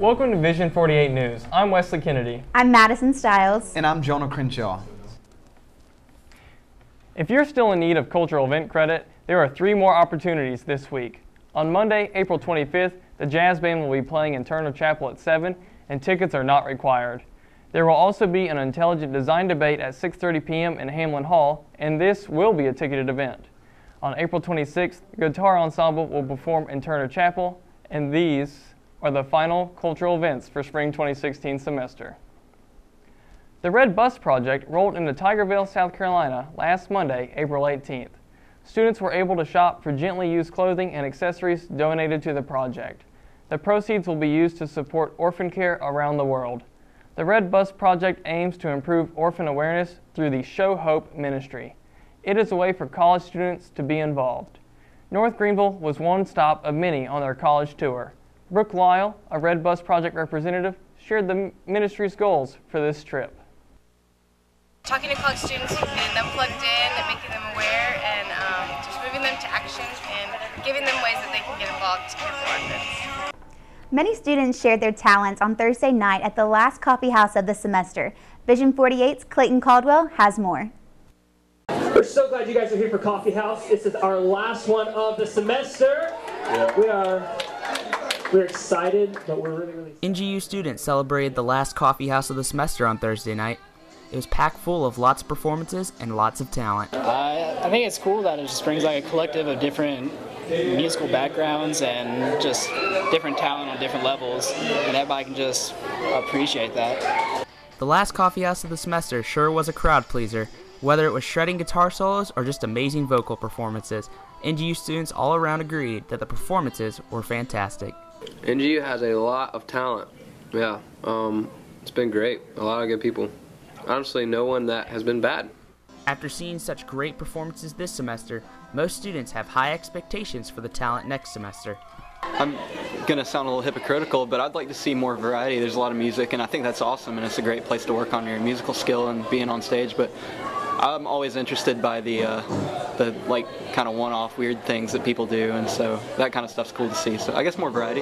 Welcome to Vision 48 News. I'm Wesley Kennedy. I'm Madison Stiles. And I'm Jonah Crenshaw. If you're still in need of cultural event credit, there are 3 more opportunities this week. On Monday, April 25th, the jazz band will be playing in Turner Chapel at 7, and tickets are not required. There will also be an intelligent design debate at 6:30 p.m. in Hamlin Hall, and this will be a ticketed event. On April 26th, the Guitar Ensemble will perform in Turner Chapel, and these are the final cultural events for spring 2016 semester. The Red Bus Project rolled into Tigerville, South Carolina last Monday, April 18th. Students were able to shop for gently used clothing and accessories donated to the project. The proceeds will be used to support orphan care around the world. The Red Bus Project aims to improve orphan awareness through the Show Hope ministry. It is a way for college students to be involved. North Greenville was one stop of many on their college tour. Brooke Lyle, a Red Bus Project representative, shared the ministry's goals for this trip. Talking to college students, getting them plugged in, and making them aware, and just moving them to action and giving them ways that they can get involved to care for orphans. Many students shared their talents on Thursday night at the last coffee house of the semester. Vision 48's Clayton Caldwell has more. We're so glad you guys are here for Coffee House. This is our last one of the semester. We're excited, but we're really NGU students celebrated the last coffee house of the semester on Thursday night. It was packed full of lots of performances and lots of talent. I think it's cool that it just brings like a collective of different musical backgrounds and just different talent on different levels, and everybody can just appreciate that. The last coffee house of the semester sure was a crowd pleaser. Whether it was shredding guitar solos or just amazing vocal performances, NGU students all around agreed that the performances were fantastic. NGU has a lot of talent. Yeah, it's been great. A lot of good people. Honestly, no one that has been bad. After seeing such great performances this semester, most students have high expectations for the talent next semester. I'm going to sound a little hypocritical, but I'd like to see more variety. There's a lot of music, and I think that's awesome, and it's a great place to work on your musical skill and being on stage, but I'm always interested by the like kind of one-off weird things that people do, and so that kind of stuff's cool to see. So I guess more variety.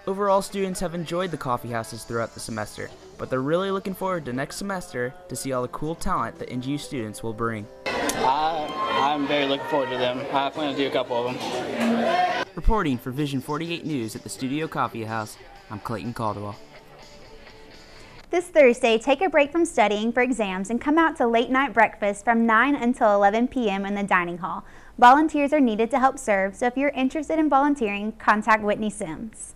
Overall, students have enjoyed the coffee houses throughout the semester, but they're really looking forward to next semester to see all the cool talent that NGU students will bring. I'm very looking forward to them. I plan to do a couple of them. Reporting for Vision 48 News at the Studio Coffee House, I'm Clayton Caldwell. This Thursday, take a break from studying for exams and come out to late night breakfast from 9 until 11 p.m. in the dining hall. Volunteers are needed to help serve, so if you're interested in volunteering, contact Whitney Sims.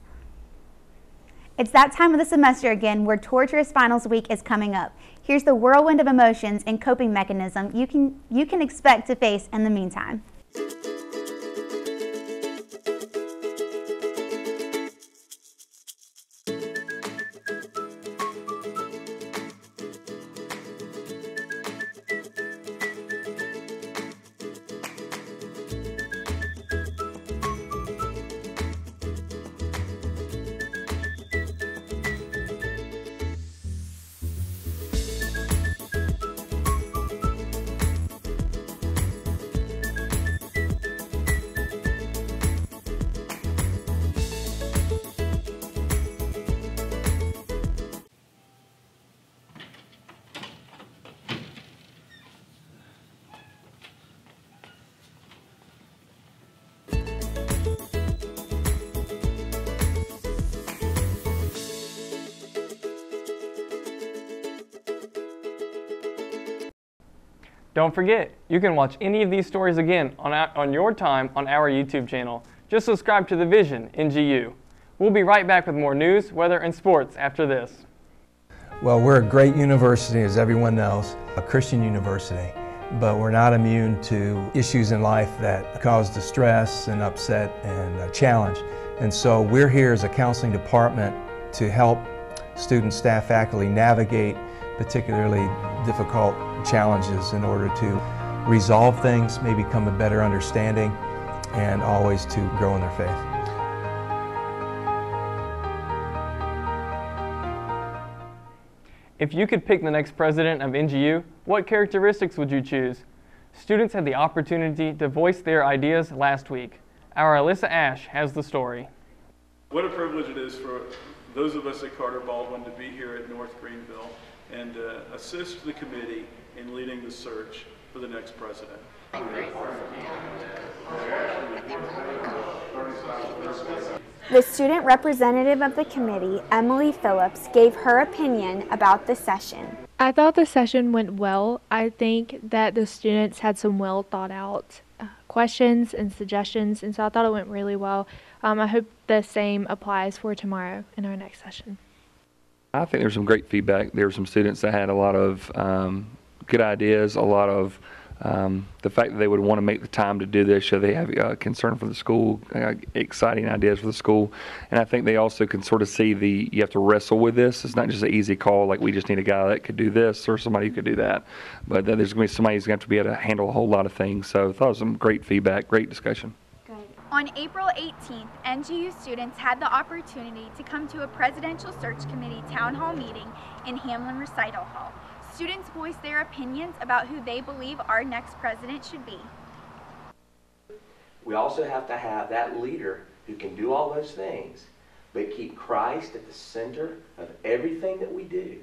It's that time of the semester again where torturous finals week is coming up. Here's the whirlwind of emotions and coping mechanism you can expect to face in the meantime. Don't forget, you can watch any of these stories again on your time on our YouTube channel. Just subscribe to The Vision NGU. We'll be right back with more news, weather, and sports after this. Well, we're a great university, as everyone knows, a Christian university, but we're not immune to issues in life that cause distress and upset and challenge. And so we're here as a counseling department to help students, staff, faculty navigate particularly difficult challenges in order to resolve things, maybe come a better understanding, and always to grow in their faith. If you could pick the next president of NGU, what characteristics would you choose? Students had the opportunity to voice their ideas last week. Our Alyssa Ash has the story. What a privilege it is for those of us at Carter Baldwin to be here at North Greenville and assist the committee in leading the search for the next president. The student representative of the committee, Emily Phillips, gave her opinion about the session. I thought the session went well. I think that the students had some well thought out questions and suggestions, and so I thought it went really well. I hope the same applies for tomorrow in our next session. I think there's some great feedback. There were some students that had a lot of good ideas, a lot of the fact that they would want to make the time to do this, show they have concern for the school, exciting ideas for the school. And I think they also can sort of see you have to wrestle with this. It's not just an easy call, like we just need a guy that could do this or somebody who could do that. But there's going to be somebody who's going to have to be able to handle a whole lot of things. So I thought it was some great feedback, great discussion. On April 18th, NGU students had the opportunity to come to a Presidential Search Committee town hall meeting in Hamlin Recital Hall. Students voiced their opinions about who they believe our next president should be. We also have to have that leader who can do all those things, but keep Christ at the center of everything that we do.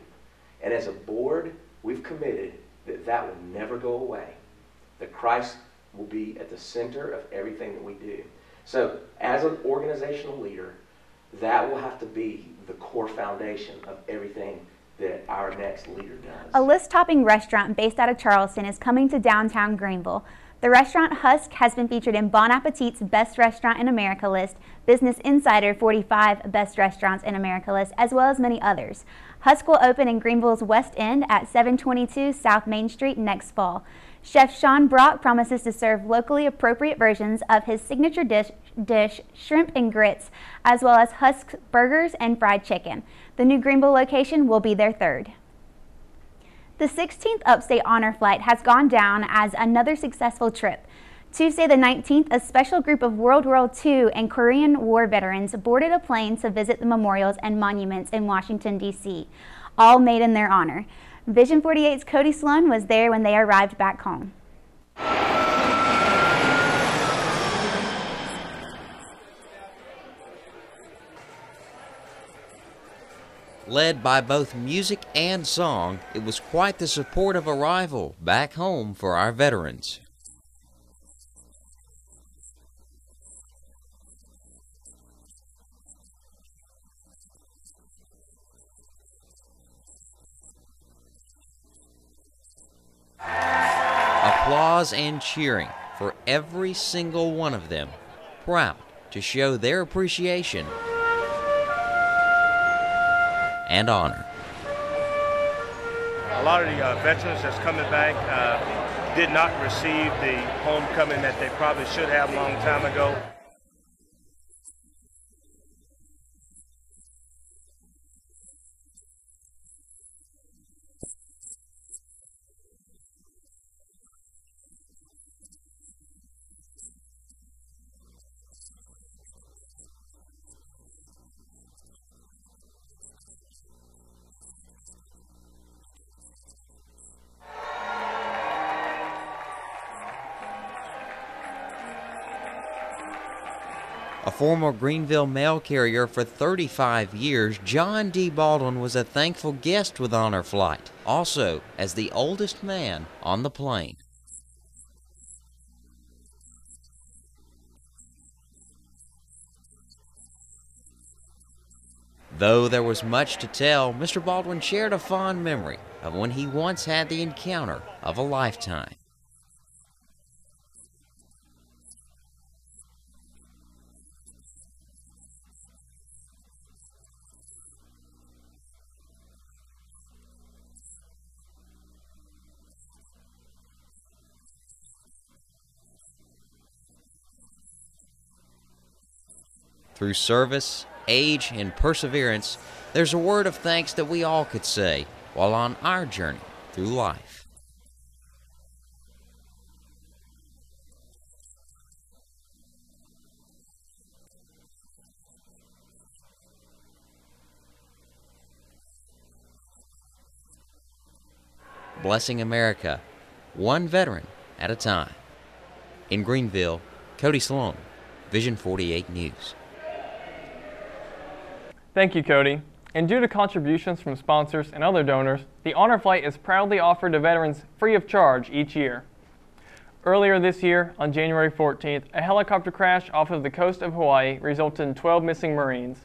And as a board, we've committed that that will never go away, that Christ will be at the center of everything that we do. So as an organizational leader, that will have to be the core foundation of everything that our next leader does. A list-topping restaurant based out of Charleston is coming to downtown Greenville. The restaurant Husk has been featured in Bon Appetit's Best Restaurant in America list, Business Insider 45 Best Restaurants in America list, as well as many others. Husk will open in Greenville's West End at 722 South Main Street next fall. Chef Sean Brock promises to serve locally appropriate versions of his signature dish, shrimp and grits, as well as Husk burgers and fried chicken. The new Greenville location will be their third. The 16th Upstate Honor Flight has gone down as another successful trip. Tuesday the 19th, a special group of World War II and Korean War veterans boarded a plane to visit the memorials and monuments in Washington, D.C., all made in their honor. Vision 48's Cody Sloan was there when they arrived back home. Led by both music and song, it was quite the supportive arrival back home for our veterans. Applause and cheering for every single one of them, proud to show their appreciation and honor. A lot of the veterans that's coming back did not receive the homecoming that they probably should have a long time ago. A former Greenville mail carrier for 35 years, John D. Baldwin was a thankful guest with Honor Flight, also as the oldest man on the plane. Though there was much to tell, Mr. Baldwin shared a fond memory of when he once had the encounter of a lifetime. Through service, age, and perseverance, there's a word of thanks that we all could say while on our journey through life. Blessing America, one veteran at a time. In Greenville, Cody Sloan, Vision 48 News. Thank you, Cody. And due to contributions from sponsors and other donors, the Honor Flight is proudly offered to veterans free of charge each year. Earlier this year, on January 14th, a helicopter crash off of the coast of Hawaii resulted in 12 missing Marines.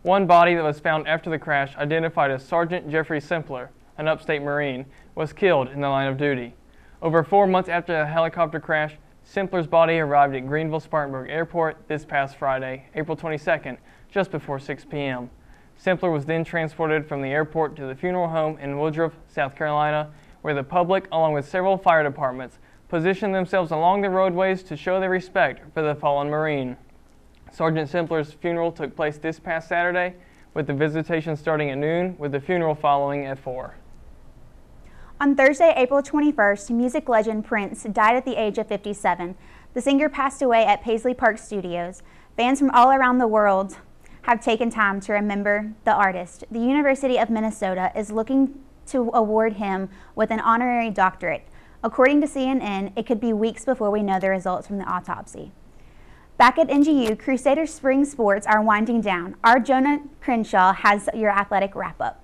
One body that was found after the crash, identified as Sergeant Jeffrey Simpler, an upstate Marine, was killed in the line of duty. Over 4 months after the helicopter crash, Simpler's body arrived at Greenville-Spartanburg Airport this past Friday, April 22nd, just before 6 p.m. Simpler was then transported from the airport to the funeral home in Woodruff, South Carolina, where the public, along with several fire departments, positioned themselves along the roadways to show their respect for the fallen Marine. Sergeant Simpler's funeral took place this past Saturday, with the visitation starting at noon, with the funeral following at 4. On Thursday, April 21st, music legend Prince died at the age of 57. The singer passed away at Paisley Park Studios. Fans from all around the world have taken time to remember the artist. The University of Minnesota is looking to award him with an honorary doctorate. According to CNN, it could be weeks before we know the results from the autopsy. Back at NGU, Crusaders spring sports are winding down. Our Jonah Crenshaw has your athletic wrap-up.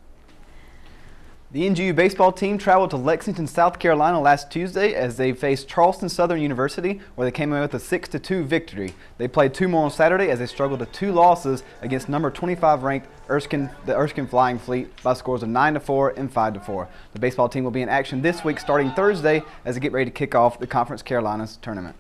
The NGU baseball team traveled to Lexington, South Carolina last Tuesday as they faced Charleston Southern University, where they came away with a 6-2 victory. They played 2 more on Saturday as they struggled to 2 losses against number 25 ranked the Erskine Flying Fleet by scores of 9-4 and 5-4. The baseball team will be in action this week starting Thursday as they get ready to kick off the Conference Carolinas tournament.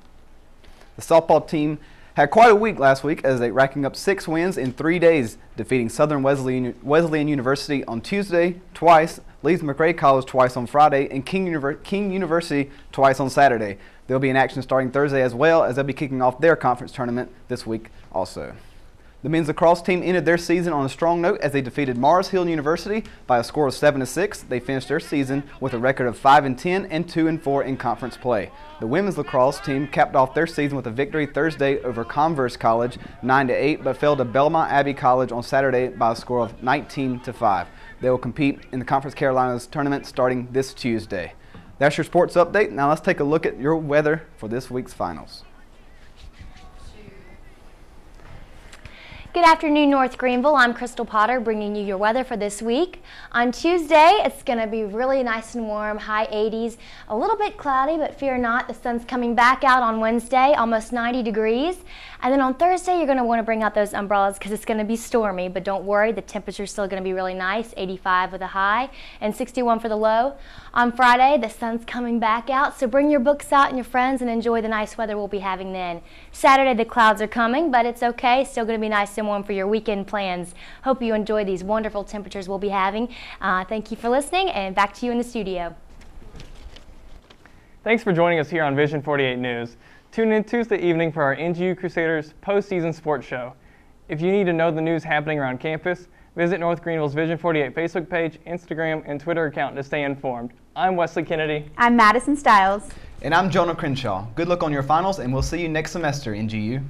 The softball team had quite a week last week as they racking up 6 wins in 3 days, defeating Southern Wesleyan University on Tuesday twice, Leeds McRae College twice on Friday, and King University twice on Saturday. They'll be in action starting Thursday as well as they'll be kicking off their conference tournament this week also. The men's lacrosse team ended their season on a strong note as they defeated Mars Hill University by a score of 7-6. They finished their season with a record of 5-10 and 2-4 in conference play. The women's lacrosse team capped off their season with a victory Thursday over Converse College 9-8, but fell to Belmont Abbey College on Saturday by a score of 19-5. They will compete in the Conference Carolinas tournament starting this Tuesday. That's your sports update. Now let's take a look at your weather for this week's finals. Good afternoon, North Greenville. I'm Crystal Potter bringing you your weather for this week. On Tuesday, it's going to be really nice and warm, high 80s, a little bit cloudy, but fear not, the sun's coming back out on Wednesday, almost 90 degrees. And then on Thursday, you're going to want to bring out those umbrellas because it's going to be stormy, but don't worry, the temperature's still going to be really nice, 85 with a high and 61 for the low. On Friday, the sun's coming back out, so bring your books out and your friends and enjoy the nice weather we'll be having then. Saturday, the clouds are coming, but it's okay, still going to be nice and warm for your weekend plans. Hope you enjoy these wonderful temperatures we'll be having. Thank you for listening, and back to you in the studio. Thanks for joining us here on Vision 48 News. Tune in Tuesday evening for our NGU Crusaders postseason sports show. If you need to know the news happening around campus, visit North Greenville's Vision 48 Facebook page, Instagram, and Twitter account to stay informed. I'm Wesley Kennedy. I'm Madison Stiles. And I'm Jonah Crenshaw. Good luck on your finals, and we'll see you next semester, NGU.